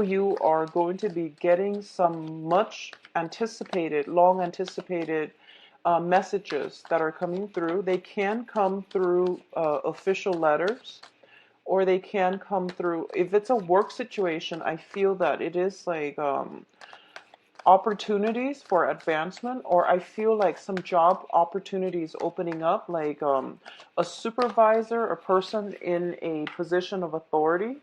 you are going to be getting some much anticipated, long anticipated messages that are coming through. They can come through official letters, or they can come through, if it's a work situation, I feel that it is like opportunities for advancement, or I feel like some job opportunities opening up, like a supervisor, a person in a position of authority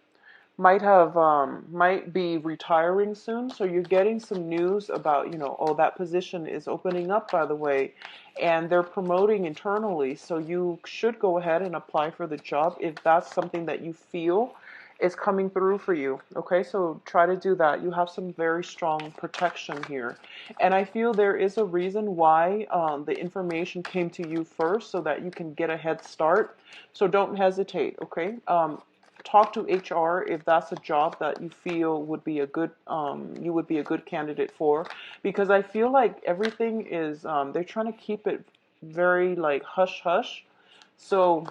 might be retiring soon, so you're getting some news about, oh, that position is opening up, by the way, and they're promoting internally, so you should go ahead and apply for the job if that's something that you feel is coming through for you. Okay, so try to do that. You have some very strong protection here, and I feel there is a reason why the information came to you first, so that you can get a head start. So don't hesitate. Okay, talk to HR if that's a job that you feel would be a good you would be a good candidate for, because I feel like everything is they're trying to keep it very like hush hush. So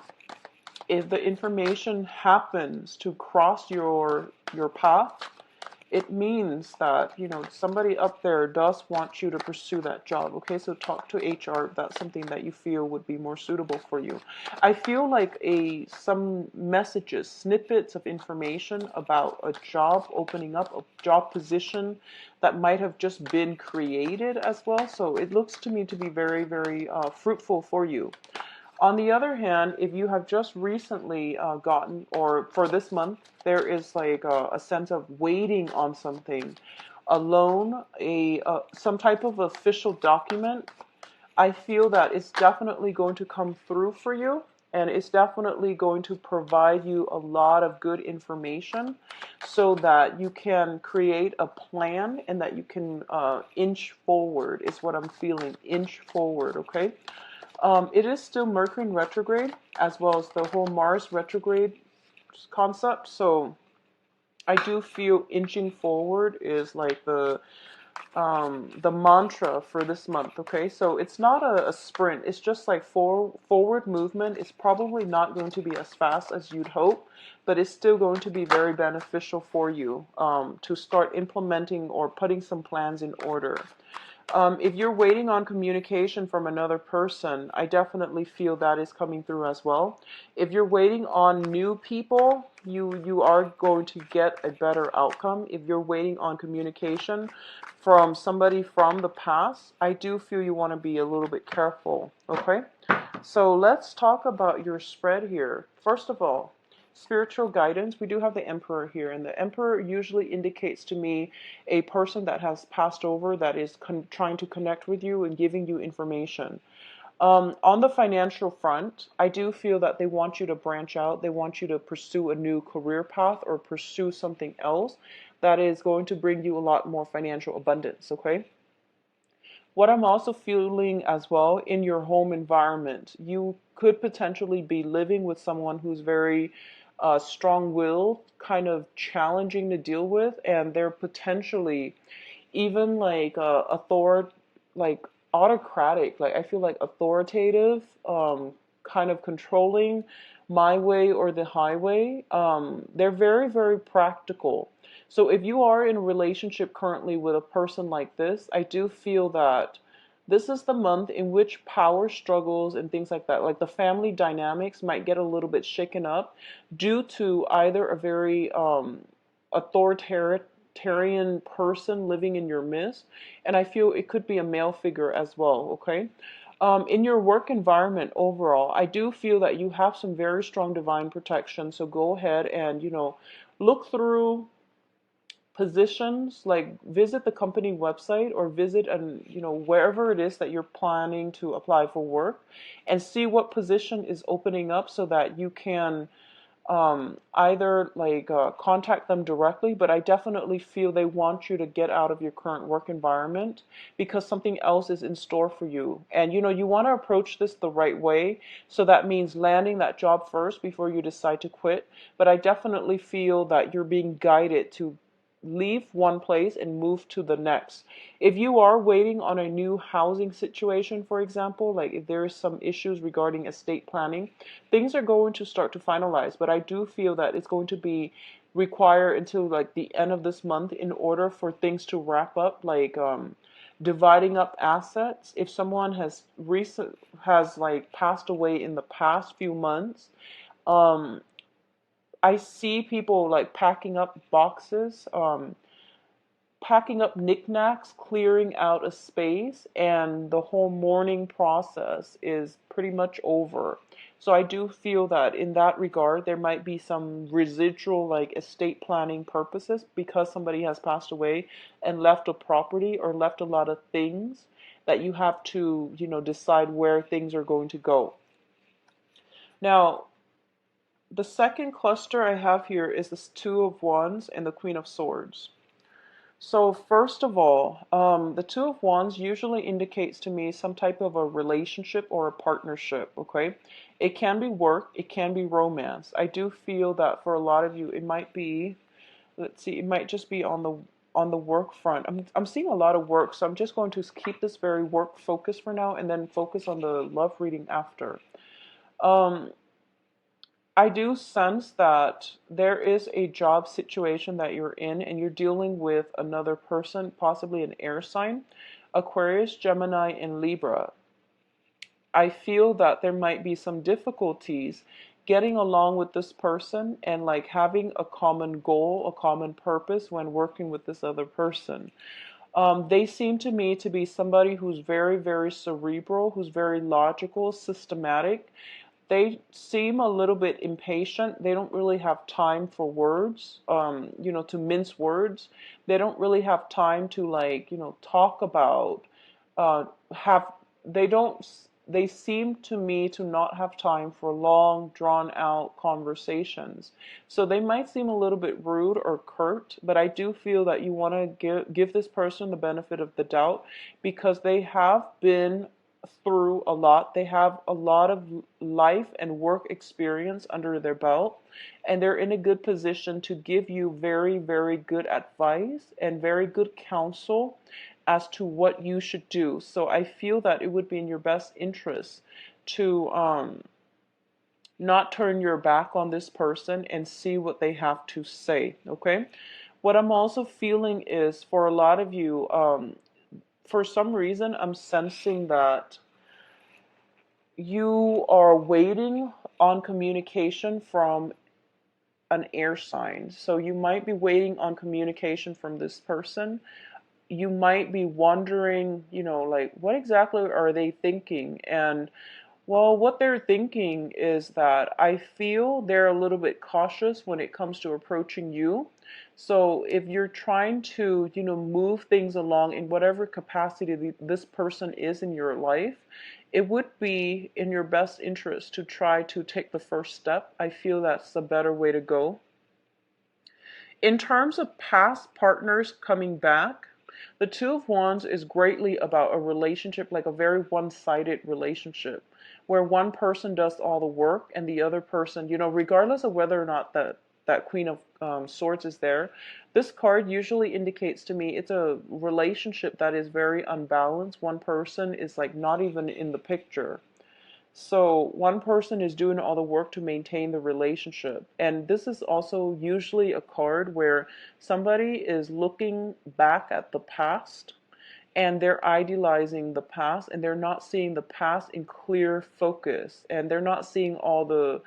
if the information happens to cross your path, it means that, somebody up there does want you to pursue that job. Okay, so talk to HR if that's something that you feel would be more suitable for you. I feel like some messages, snippets of information about a job opening up, a job position that might have just been created as well. So it looks to me to be very, very fruitful for you. On the other hand, if you have just recently gotten, or for this month, there is like a sense of waiting on something, a loan, some type of official document, I feel that it's definitely going to come through for you, and it's definitely going to provide you a lot of good information so that you can create a plan and that you can inch forward, is what I'm feeling. Inch forward, okay? It is still Mercury in retrograde, as well as the whole Mars retrograde concept. So I do feel inching forward is like the mantra for this month. Okay, so it's not a sprint. It's just like forward movement. It's probably not going to be as fast as you'd hope, but it's still going to be very beneficial for you to start implementing or putting some plans in order. If you're waiting on communication from another person, I definitely feel that is coming through as well. If you're waiting on new people, you are going to get a better outcome. If you're waiting on communication from somebody from the past, I do feel you want to be a little bit careful, okay? So let's talk about your spread here. First of all, spiritual guidance. We do have the Emperor here, and the Emperor usually indicates to me a person that has passed over, that is trying to connect with you and giving you information. On the financial front, I do feel that they want you to branch out. They want you to pursue a new career path or pursue something else that is going to bring you a lot more financial abundance, okay? What I'm also feeling as well, in your home environment, you could potentially be living with someone who's very strong-willed, kind of challenging to deal with, and they're potentially even like like autocratic. Like I feel like authoritative, kind of controlling, my way or the highway. They're very, very practical. So if you are in a relationship currently with a person like this, I do feel that this is the month in which power struggles and things like the family dynamics might get a little bit shaken up due to either a very authoritarian person living in your midst, and I feel it could be a male figure as well, okay? In your work environment overall, I do feel that you have some very strong divine protection, so go ahead and, look through positions, like visit the company website or visit and wherever it is that you're planning to apply for work, and see what position is opening up so that you can either like contact them directly, but I definitely feel they want you to get out of your current work environment because something else is in store for you. And you want to approach this the right way. So that means landing that job first before you decide to quit. But I definitely feel that you're being guided to leave one place and move to the next. If you are waiting on a new housing situation, for example, like if there is some issues regarding estate planning, things are going to start to finalize, but I do feel that it's going to be require until like the end of this month in order for things to wrap up, like dividing up assets. If someone has like passed away in the past few months, um, I see people like packing up boxes, packing up knickknacks, clearing out a space, and the whole mourning process is pretty much over. So I do feel that in that regard, there might be some residual like estate planning purposes because somebody has passed away and left a property or left a lot of things that you have to, decide where things are going to go. Now, the second cluster I have here is this Two of Wands and the Queen of Swords. So first of all, the Two of Wands usually indicates to me some type of a relationship or a partnership, okay? It can be work, it can be romance. I do feel that for a lot of you, it might be, let's see, it might just be on the work front. I'm seeing a lot of work, so I'm just going to keep this very work focused for now and then focus on the love reading after. Um, I do sense that there is a job situation that you're in and you're dealing with another person, possibly an air sign, Aquarius, Gemini, and Libra. I feel that there might be some difficulties getting along with this person and like having a common goal, a common purpose when working with this other person. They seem to me to be somebody who's very, very cerebral, who's very logical, systematic. They seem a little bit impatient. They don't really have time for words, to mince words. They don't really have time to like, talk about, have, they don't, they seem to me to not have time for long, drawn out conversations. So they might seem a little bit rude or curt, but I do feel that you want to give this person the benefit of the doubt because they have been through a lot. They have a lot of life and work experience under their belt, and they're in a good position to give you very, very good advice and very good counsel as to what you should do. So I feel that it would be in your best interest to not turn your back on this person and see what they have to say. Okay. What I'm also feeling is for a lot of you, for some reason, I'm sensing that you are waiting on communication from an air sign. So you might be waiting on communication from this person. You might be wondering, like, what exactly are they thinking? And well, what they're thinking is that I feel they're a little bit cautious when it comes to approaching you. So if you're trying to, move things along in whatever capacity this person is in your life, it would be in your best interest to try to take the first step. I feel that's the better way to go. In terms of past partners coming back, the Two of Wands is greatly about a relationship, like a very one-sided relationship, where one person does all the work and the other person, regardless of whether or not that Queen of Swords is there, this card usually indicates to me it's a relationship that is very unbalanced. One person is like not even in the picture. So one person is doing all the work to maintain the relationship. And this is also usually a card where somebody is looking back at the past and they're idealizing the past and they're not seeing the past in clear focus, and they're not seeing all the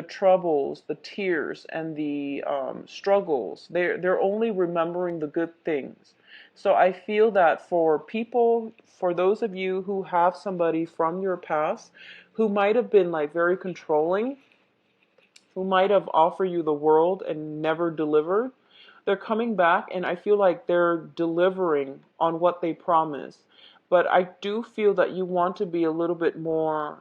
troubles, the tears, and the struggles. They're only remembering the good things. So I feel that for people, for those of you who have somebody from your past who might have been like very controlling, who might have offered you the world and never delivered, they're coming back and I feel like they're delivering on what they promised. But I do feel that you want to be a little bit more,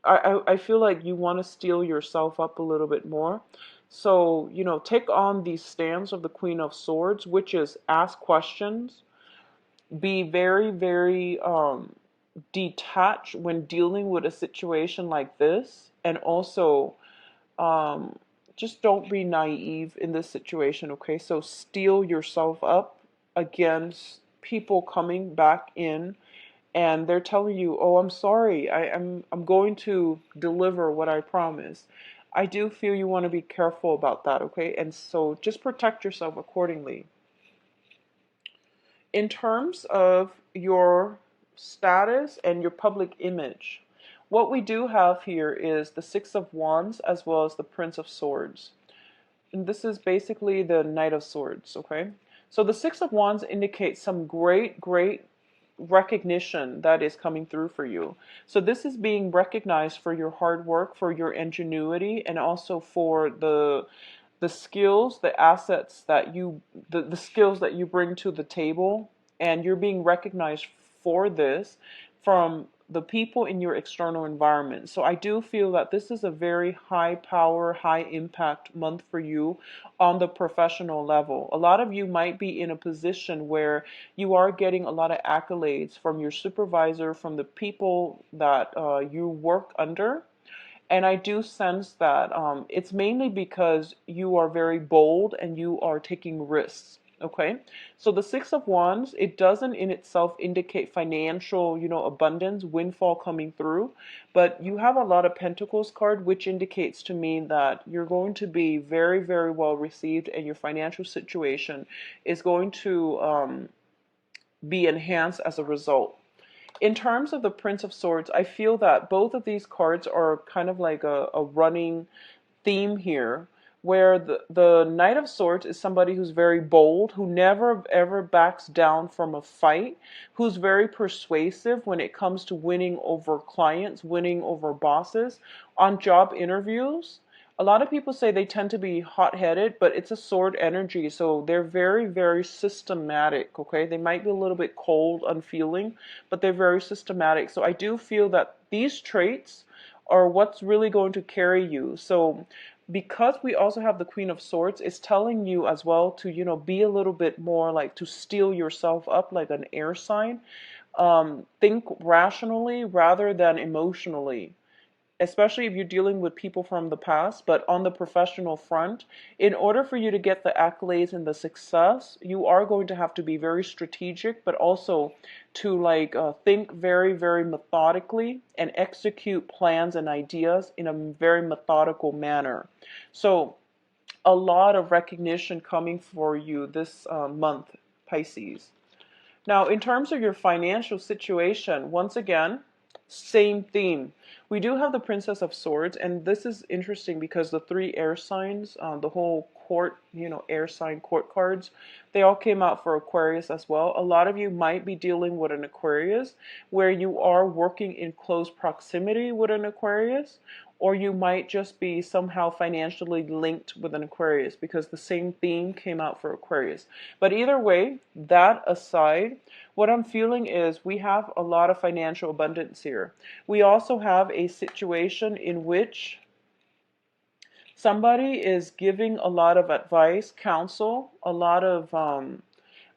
I feel like you want to steel yourself up a little bit more. So, take on the stance of the Queen of Swords, which is ask questions, be very, very detached when dealing with a situation like this, and also um, just don't be naive in this situation, okay? So steel yourself up against people coming back in and they're telling you, "Oh, I'm sorry. I'm going to deliver what I promised." I do feel you want to be careful about that, okay? And so just protect yourself accordingly. In terms of your status and your public image, what we do have here is the Six of Wands as well as the Prince of Swords. And this is basically the Knight of Swords, okay? So the Six of Wands indicates some great recognition that is coming through for you. So this is being recognized for your hard work, for your ingenuity, and also for the skills, the assets that the skills that you bring to the table, and you're being recognized for this from the people in your external environment. So I do feel that this is a very high power, high impact month for you on the professional level. A lot of you might be in a position where you are getting a lot of accolades from your supervisor, from the people that you work under. And I do sense that it's mainly because you are very bold and you are taking risks. Okay, so the Six of Wands, it doesn't in itself indicate financial, abundance, windfall coming through, but you have a lot of Pentacles card, which indicates to me that you're going to be very well received, and your financial situation is going to be enhanced as a result. In terms of the Prince of Swords, I feel that both of these cards are kind of like a running theme here, where the Knight of Swords is somebody who's very bold, who never ever backs down from a fight, who's very persuasive when it comes to winning over clients, winning over bosses on job interviews. A lot of people say they tend to be hot-headed, but it's a sword energy, so they're very systematic, okay? They might be a little bit cold, unfeeling, but they're very systematic. So I do feel that these traits are what's really going to carry you. So because we also have the Queen of Swords, it's telling you as well to, be a little bit more like to steel yourself up like an air sign. Think rationally rather than emotionally, especially if you're dealing with people from the past. But on the professional front, in order for you to get the accolades and the success, you are going to have to be very strategic, but also to think very methodically and execute plans and ideas in a very methodical manner. So a lot of recognition coming for you this month, Pisces. Now, in terms of your financial situation, once again, same theme. We do have the Princess of Swords, and this is interesting because the three air signs, the whole court, air sign court cards, they all came out for Aquarius as well. A lot of you might be dealing with an Aquarius where you are working in close proximity with an Aquarius, or you might just be somehow financially linked with an Aquarius because the same theme came out for Aquarius. But either way, that aside, what I'm feeling is we have a lot of financial abundance here. We also have a situation in which somebody is giving a lot of advice, counsel, a lot of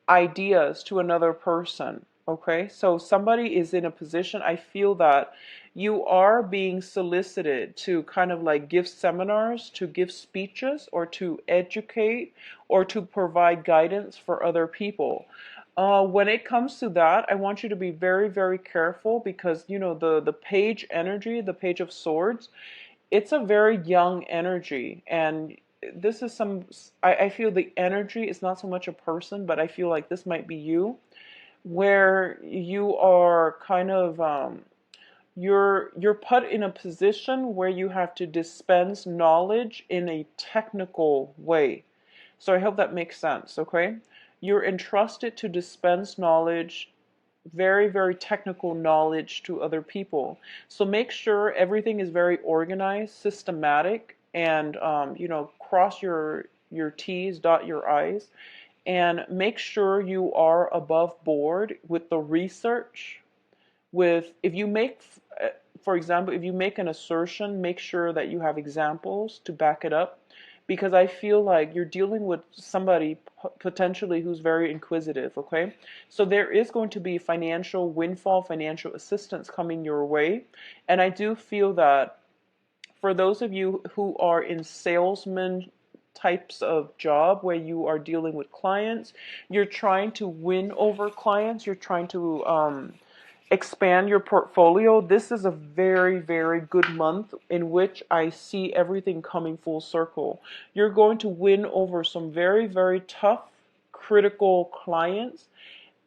ideas to another person. Okay, so somebody is in a position, I feel that you are being solicited to kind of like give seminars, to give speeches, or to educate, or to provide guidance for other people. When it comes to that, I want you to be very careful because, the page energy, the Page of Swords, it's a very young energy. And this is I feel the energy is not so much a person, but I feel like this might be you, where you are kind of, you're put in a position where you have to dispense knowledge in a technical way. So I hope that makes sense, okay? You're entrusted to dispense knowledge, very technical knowledge to other people. So make sure everything is very organized, systematic, and cross your T's, dot your I's, and make sure you are above board with the research. If you make, for example, if you make an assertion, make sure that you have examples to back it up, because I feel like you're dealing with somebody potentially who's very inquisitive, okay? So there is going to be financial windfall, financial assistance coming your way. And I do feel that for those of you who are in salesman types of job where you are dealing with clients, you're trying to win over clients, you're trying to expand your portfolio, this is a very, very good month in which I see everything coming full circle. You're going to win over some very, very tough, critical clients.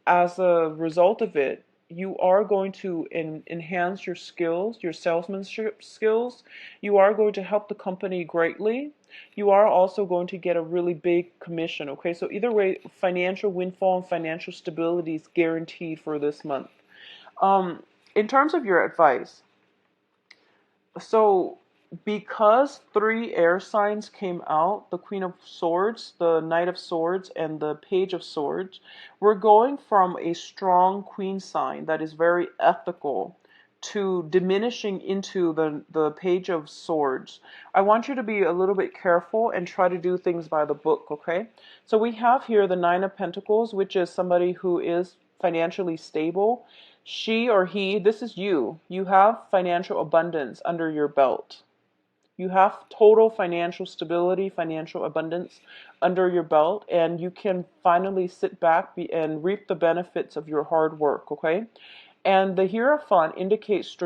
As a result of it, you are going to enhance your skills, your salesmanship skills. You are going to help the company greatly. You are also going to get a really big commission. Okay, so either way, financial windfall and financial stability is guaranteed for this month. Um, in terms of your advice, so because three air signs came out, the Queen of Swords, the Knight of Swords, and the Page of Swords, we're going from a strong Queen sign that is very ethical to diminishing into the Page of Swords. I want you to be a little bit careful and try to do things by the book, okay? So we have here the Nine of Pentacles, which is somebody who is financially stable. She or he, this is you. You have financial abundance under your belt. You have total financial stability, financial abundance under your belt, and you can finally sit back and reap the benefits of your hard work, okay? And the Hierophant indicates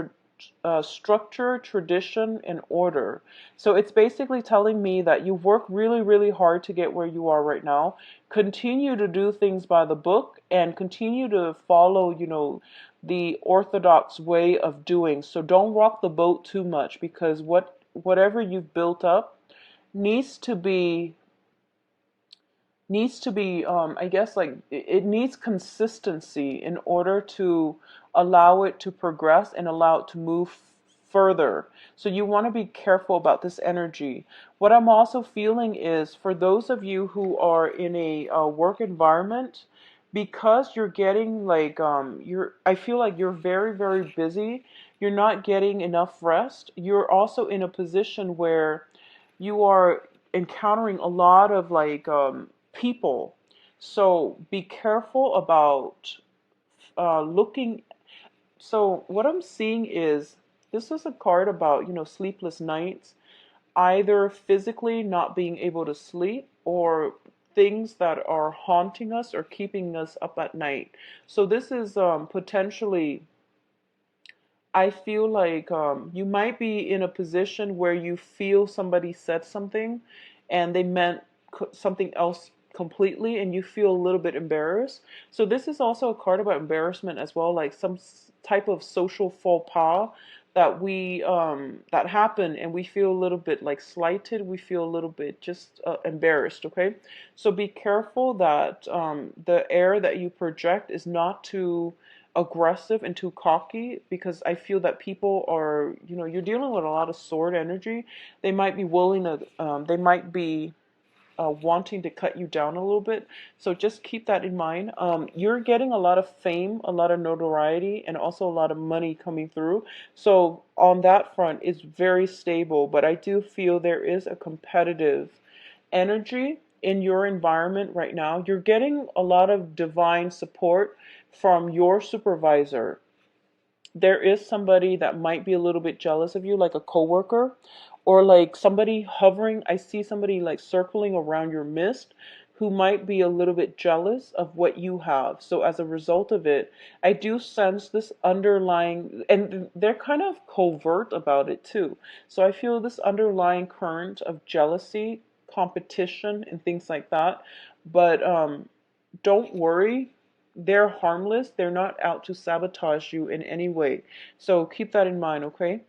structure, tradition, and order. So it's basically telling me that you work really, really hard to get where you are right now. Continue to do things by the book and continue to follow, the orthodox way of doing. So don't rock the boat too much, because whatever you've built up needs to be I guess, like, it needs consistency in order to allow it to progress and allow it to move further. So you want to be careful about this energy. What I'm also feeling is, for those of you who are in a work environment, because you're getting like I feel like you're very, very busy, you're not getting enough rest. You're also in a position where you are encountering a lot of like people. So be careful about looking. So what I'm seeing is, this is a card about, sleepless nights, either physically not being able to sleep, or things that are haunting us or keeping us up at night. So this is potentially, I feel like you might be in a position where you feel somebody said something and they meant something else completely, and you feel a little bit embarrassed. So this is also a card about embarrassment as well, like some type of social faux pas that that happen, and we feel a little bit like slighted. We feel a little bit just embarrassed. Okay, so be careful that the air that you project is not too aggressive and too cocky, because I feel that people are, you're dealing with a lot of sword energy. They might be willing to, they might be wanting to cut you down a little bit. So just keep that in mind. You're getting a lot of fame, a lot of notoriety, and also a lot of money coming through. So on that front, it's very stable, but I do feel there is a competitive energy in your environment right now. You're getting a lot of divine support from your supervisor. There is somebody that might be a little bit jealous of you, like a coworker, or like somebody hovering. I see somebody like circling around your mist, who might be a little bit jealous of what you have. So as a result of it, I do sense this underlying, and they're kind of covert about it too. So I feel this underlying current of jealousy, competition, and things like that. But don't worry, they're harmless. They're not out to sabotage you in any way. So keep that in mind, okay?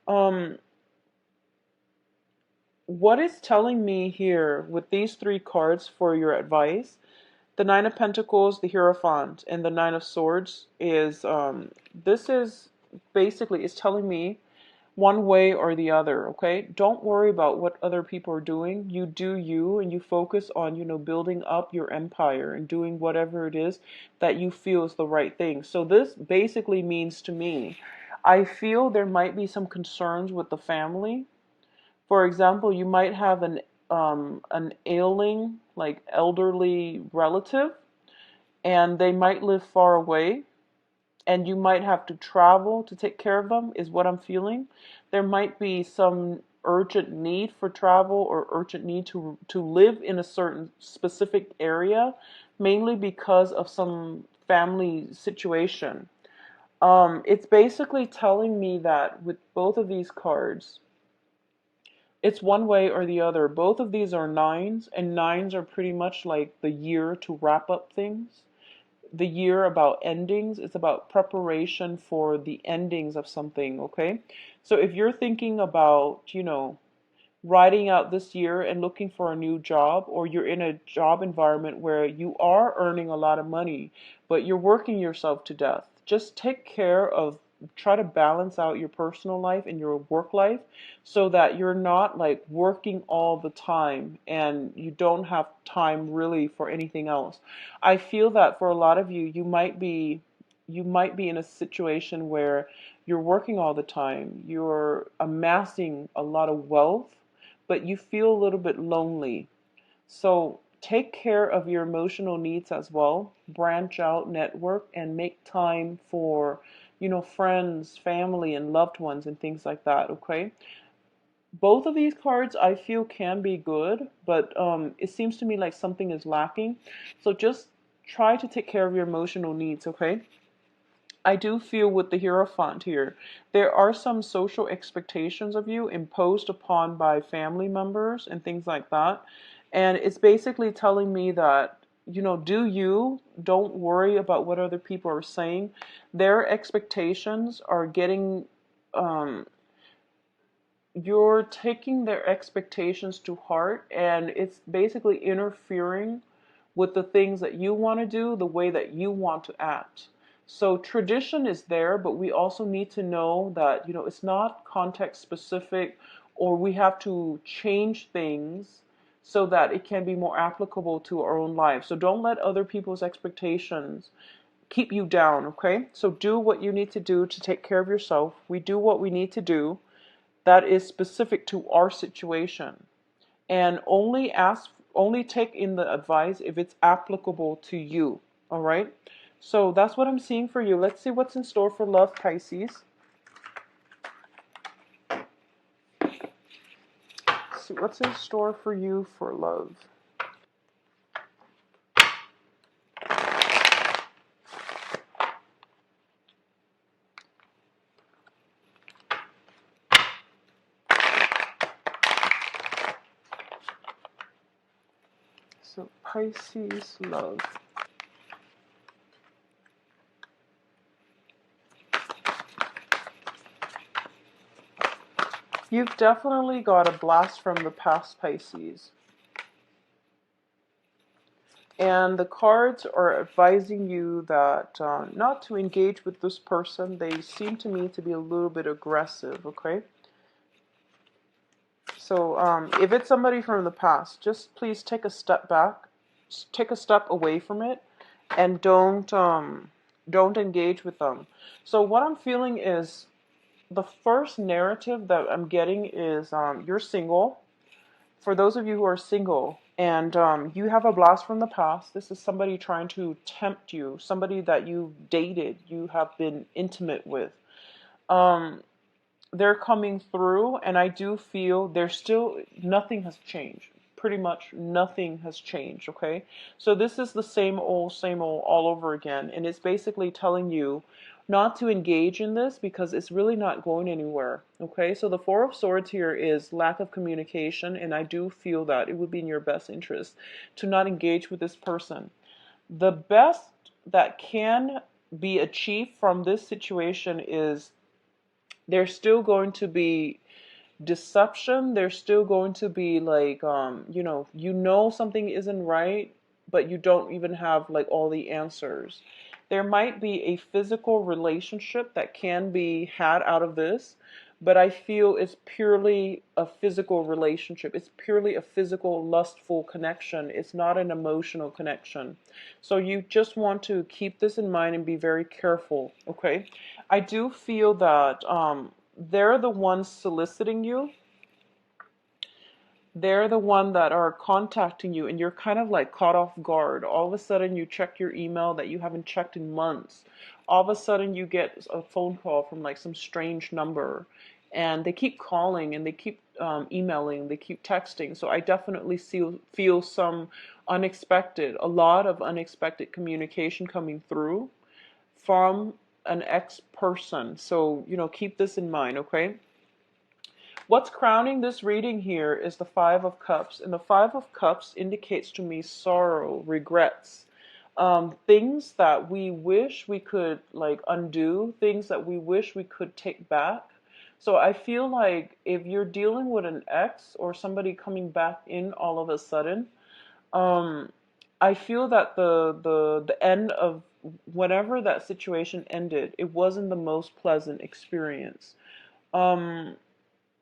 Um, what is telling me here with these three cards for your advice, the Nine of Pentacles, the Hierophant, and the Nine of Swords, is this is basically, it's telling me one way or the other, okay? Don't worry about what other people are doing. You do you, and you focus on, building up your empire and doing whatever it is that you feel is the right thing. So this basically means to me, I feel there might be some concerns with the family. For example, you might have an ailing, like elderly relative, and they might live far away, and you might have to travel to take care of them, is what I'm feeling. There might be some urgent need for travel, or urgent need to live in a certain specific area, mainly because of some family situation. It's basically telling me that with both of these cards, it's one way or the other. Both of these are nines, and nines are pretty much like the year to wrap up things. The year about endings. It's about preparation for the endings of something, okay? So if you're thinking about, riding out this year and looking for a new job, or you're in a job environment where you are earning a lot of money, but you're working yourself to death, just take care of, try to balance out your personal life and your work life so that you're not like working all the time and you don't have time really for anything else. I feel that for a lot of you, you might be in a situation where you're working all the time, you're amassing a lot of wealth, but you feel a little bit lonely. So take care of your emotional needs as well. Branch out, network, and make time for, friends, family, and loved ones and things like that, okay? Both of these cards I feel can be good, but it seems to me like something is lacking. So just try to take care of your emotional needs, okay? I do feel with the Hierophant here, there are some social expectations of you imposed upon by family members and things like that. And it's basically telling me that, don't worry about what other people are saying. Their expectations are getting, um, you're taking their expectations to heart, and it's basically interfering with the things that you want to do, the way that you want to act. So tradition is there, but we also need to know that, it's not context specific, or we have to change things so that it can be more applicable to our own life. So don't let other people's expectations keep you down, okay? So do what you need to do to take care of yourself. We do what we need to do that is specific to our situation, and only take in the advice if it's applicable to you. All right, so that's what I'm seeing for you. Let's see what's in store for love, Pisces. Let's see what's in store for you for love. So Pisces love. You've definitely got a blast from the past, Pisces. And the cards are advising you that not to engage with this person. They seem to me to be a little bit aggressive, okay? So if it's somebody from the past, just please take a step back, take a step away from it, and don't engage with them. So what I'm feeling is the first narrative that I'm getting is you're single. For those of you who are single and you have a blast from the past, this is somebody trying to tempt you, somebody that you dated, you have been intimate with. Um, they're coming through, and I do feel there's still nothing has changed. Pretty much nothing has changed, okay? So this is the same old all over again, and it's basically telling you not to engage in this because it's really not going anywhere, okay? So the Four of Swords here is lack of communication, and I do feel that it would be in your best interest to not engage with this person. The best that can be achieved from this situation is there's still going to be deception. There's still going to be like something isn't right, but you don't even have like all the answers. There might be a physical relationship that can be had out of this, but I feel it's purely a physical relationship. It's purely a physical, lustful connection. It's not an emotional connection. So you just want to keep this in mind and be very careful, okay? I do feel that they're the ones soliciting you. They're the one that are contacting you, and you're kind of like caught off guard. All of a sudden you check your email that you haven't checked in months. All of a sudden you get a phone call from like some strange number, and they keep calling and they keep emailing, they keep texting. So I definitely feel some a lot of unexpected communication coming through from an ex-person. So, keep this in mind, okay? What's crowning this reading here is the Five of Cups. And the Five of Cups indicates to me sorrow, regrets, things that we wish we could like undo, things that we wish we could take back. So I feel like if you're dealing with an ex or somebody coming back in all of a sudden, um, I feel that the end of whenever that situation ended, it wasn't the most pleasant experience. Um,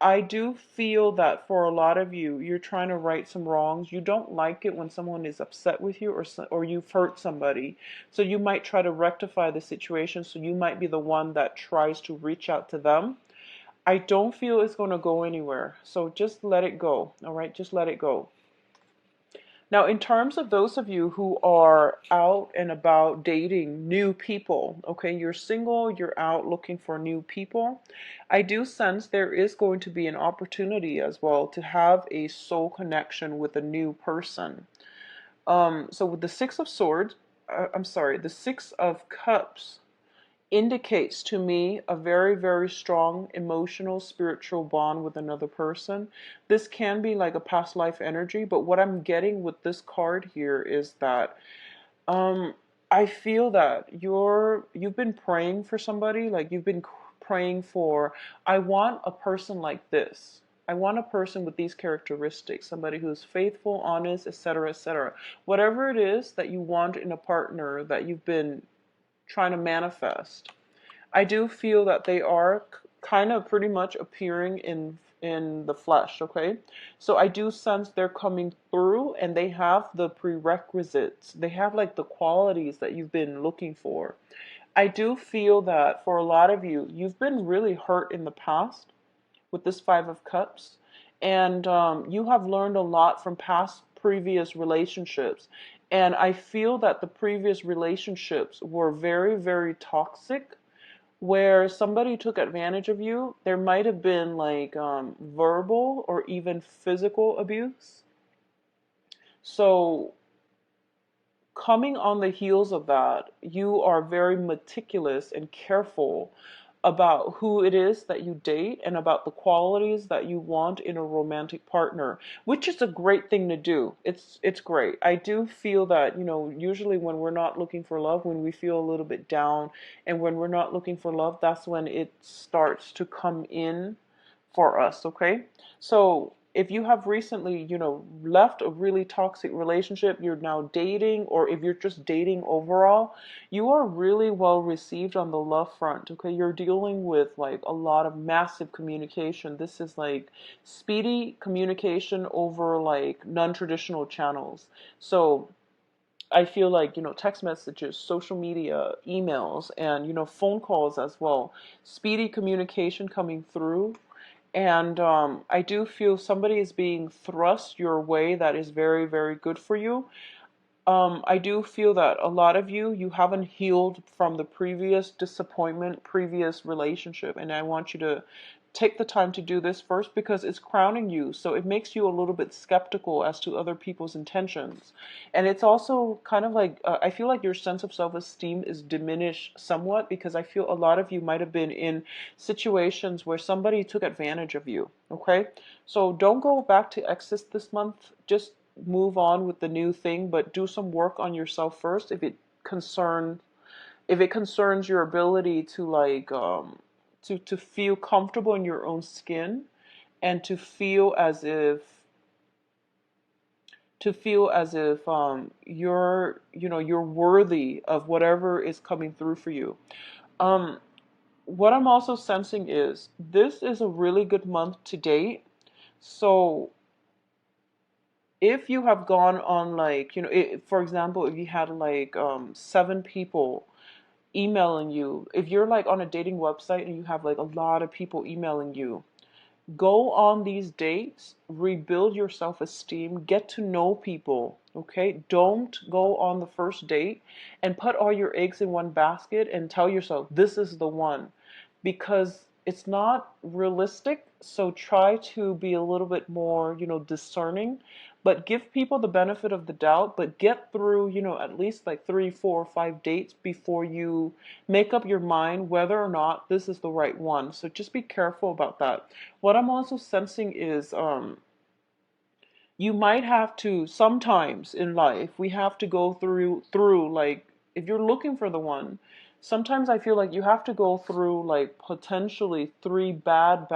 I do feel that for a lot of you, you're trying to right some wrongs. You don't like it when someone is upset with you, or you've hurt somebody. So you might try to rectify the situation. So you might be the one that tries to reach out to them. I don't feel it's going to go anywhere. So just let it go. All right, just let it go. Now, in terms of those of you who are out and about dating new people, okay, you're single, you're out looking for new people, I do sense there is going to be an opportunity as well to have a soul connection with a new person. So with the Six of Swords, I'm sorry, the Six of Cups indicates to me a very, very strong emotional, spiritual bond with another person. This can be like a past life energy, but what I'm getting with this card here is that um, I feel that you've been praying for somebody, like you've been praying for, I want a person like this. I want a person with these characteristics, somebody who's faithful, honest, etc., etc. Whatever it is that you want in a partner that you've been trying to manifest, I do feel that they are kind of pretty much appearing in the flesh, okay? So I do sense they're coming through and they have the prerequisites. They have like the qualities that you've been looking for. I do feel that for a lot of you, you've been really hurt in the past with this Five of Cups, and you have learned a lot from past previous relationships. And I feel that the previous relationships were very, very toxic, where somebody took advantage of you. There might have been like verbal or even physical abuse. So coming on the heels of that, you are very meticulous and careful about who it is that you date and about the qualities that you want in a romantic partner, which is a great thing to do. It's great. I do feel that, usually when we're not looking for love, when we feel a little bit down and when we're not looking for love, that's when it starts to come in for us, okay? So if you have recently, left a really toxic relationship, you're now dating, or if you're just dating overall, you are really well received on the love front, okay? You're dealing with like a lot of massive communication. This is like speedy communication over like non-traditional channels. So I feel like, text messages, social media, emails, and, phone calls as well. Speedy communication coming through. And I do feel somebody is being thrust your way that is very, very good for you. I do feel that a lot of you haven't healed from the previous disappointment, previous relationship. And I want you to take the time to do this first because it's crowning you. So it makes you a little bit skeptical as to other people's intentions. And it's also kind of like, I feel like your sense of self-esteem is diminished somewhat because I feel a lot of you might have been in situations where somebody took advantage of you. Okay? So don't go back to exes this month. Just move on with the new thing, but do some work on yourself first if it concerns your ability to like to feel comfortable in your own skin and to feel as if you're worthy of whatever is coming through for you. What I'm also sensing is this is a really good month to date. So if you have gone on like, for example, if you had like 7 people emailing you, if you're like on a dating website and you have like a lot of people emailing you, go on these dates, rebuild your self-esteem, get to know people, okay? Don't go on the first date and put all your eggs in one basket and tell yourself, this is the one, because it's not realistic. So try to be a little bit more, discerning. but give people the benefit of the doubt, but get through, at least like 3, 4, 5 dates before you make up your mind whether or not this is the right one. So just be careful about that. What I'm also sensing is you might have to, sometimes in life we have to go through like, if you're looking for the one, sometimes I feel like you have to go through like potentially three bad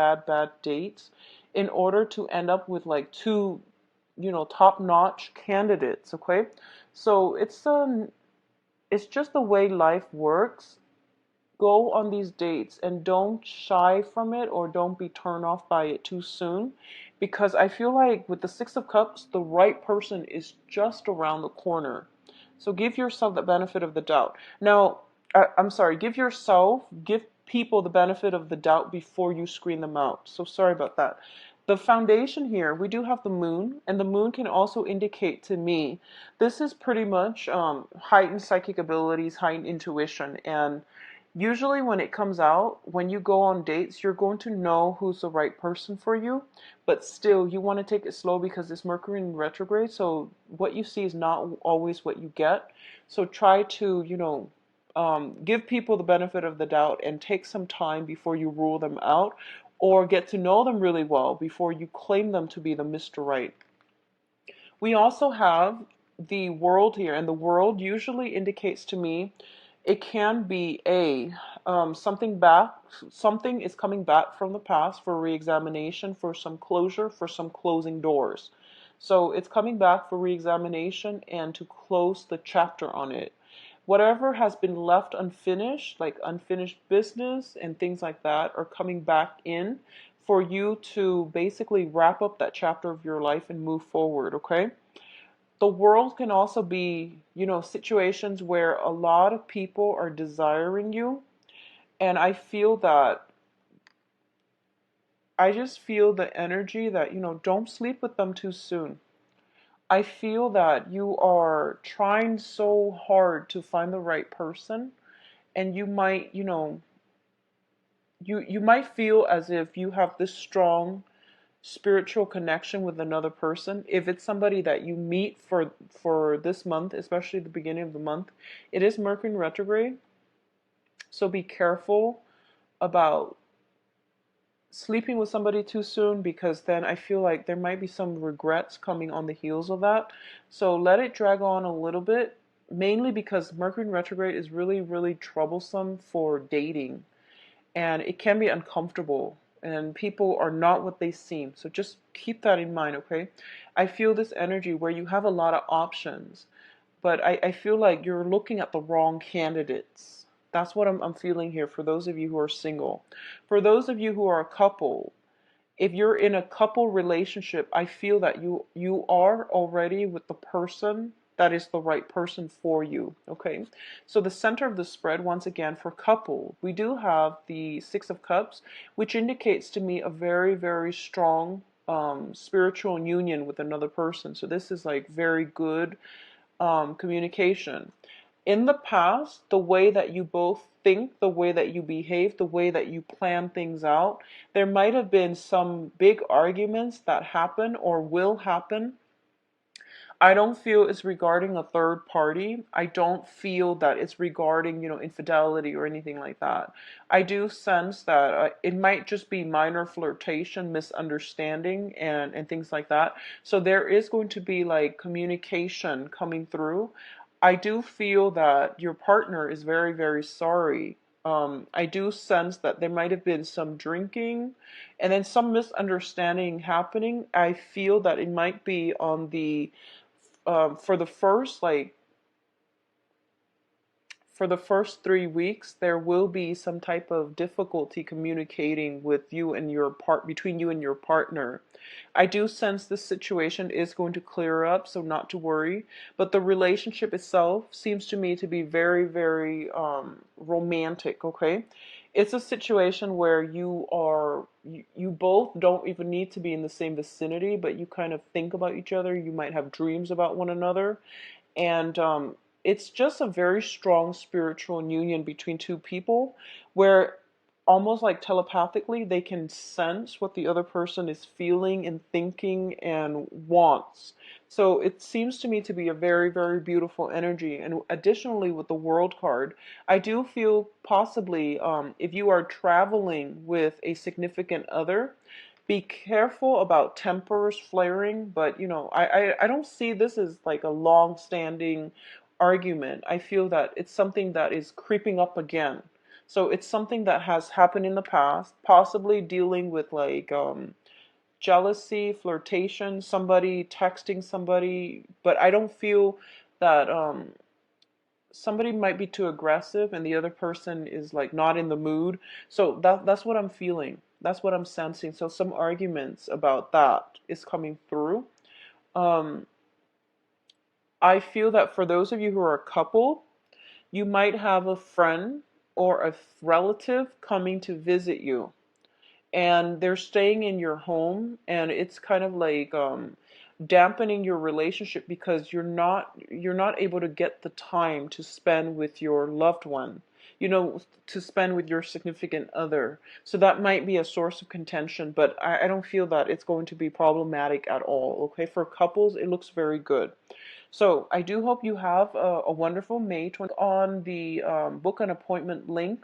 dates in order to end up with like two, top-notch candidates. Okay, so it's just the way life works. Go on these dates and don't shy from it or don't be turned off by it too soon, because I feel like with the Six of Cups, the right person is just around the corner. So give yourself the benefit of the doubt. Now, I'm sorry, give people the benefit of the doubt before you screen them out. So sorry about that. The foundation here, we do have the moon, and the moon can also indicate to me this is pretty much heightened psychic abilities, heightened intuition, and usually when it comes out, when you go on dates, you're going to know who's the right person for you, but still you want to take it slow because it's Mercury in retrograde, so what you see is not always what you get. So try to, give people the benefit of the doubt and take some time before you rule them out, or get to know them really well before you claim them to be the Mr. Right. We also have the world here, and the world usually indicates to me it can be something is coming back from the past for reexamination, for some closure, for some closing doors. So it's coming back for reexamination and to close the chapter on it. Whatever has been left unfinished, like unfinished business and things like that, are coming back in for you to basically wrap up that chapter of your life and move forward, okay? The world can also be, situations where a lot of people are desiring you. And I just feel the energy that, don't sleep with them too soon. I feel that you are trying so hard to find the right person, and you might, you might feel as if you have this strong spiritual connection with another person. If it's somebody that you meet for this month, especially the beginning of the month, it is Mercury in retrograde, so be careful about sleeping with somebody too soon, because then I feel like there might be some regrets coming on the heels of that. So let it drag on a little bit, mainly because Mercury in retrograde is really, really troublesome for dating, and it can be uncomfortable, and people are not what they seem. So just keep that in mind, okay? I feel this energy where you have a lot of options, but I feel like you're looking at the wrong candidates. That's what I'm feeling here for those of you who are single. For those of you who are a couple, if you're in a couple relationship, I feel that you are already with the person that is the right person for you. Okay, so the center of the spread, once again, for couple, we do have the Six of Cups, which indicates to me a very, very strong spiritual union with another person. So this is like very good communication. In the past, the way that you both think, the way that you behave, the way that you plan things out, there might have been some big arguments that happen or will happen. I don't feel it's regarding a third party. I don't feel that it's regarding, infidelity or anything like that. I do sense that it might just be minor flirtation, misunderstanding, and things like that. So there is going to be like communication coming through. I do feel that your partner is very, very sorry. I do sense that there might have been some drinking and then some misunderstanding happening. I feel that it might be on the for the first for the first 3 weeks, there will be some type of difficulty communicating with you and between you and your partner. I do sense this situation is going to clear up, so not to worry. But the relationship itself seems to me to be very, very romantic. Okay, it's a situation where you both don't even need to be in the same vicinity, but you kind of think about each other. You might have dreams about one another, and it's just a very strong spiritual union between two people where almost like telepathically, they can sense what the other person is feeling and thinking and wants. So it seems to me to be a very, very beautiful energy. And additionally, with the World card, I do feel possibly if you are traveling with a significant other, be careful about tempers flaring. But I don't see this as like a long-standing argument. I feel that it's something that is creeping up again. So it's something that has happened in the past, possibly dealing with like jealousy, flirtation, somebody texting somebody, but I don't feel that somebody might be too aggressive and the other person is like not in the mood. So that's what I'm feeling. That's what I'm sensing. So some arguments about that is coming through. Um, I feel that for those of you who are a couple, you might have a friend or a relative coming to visit you, and they're staying in your home, and it's kind of like dampening your relationship because you're not able to get the time to spend with your loved one, to spend with your significant other. So that might be a source of contention, but I don't feel that it's going to be problematic at all. Okay, for couples, it looks very good. So I do hope you have a wonderful May 20 on the book an appointment link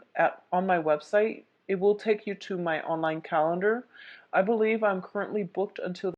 on my website. It will take you to my online calendar. I believe I'm currently booked until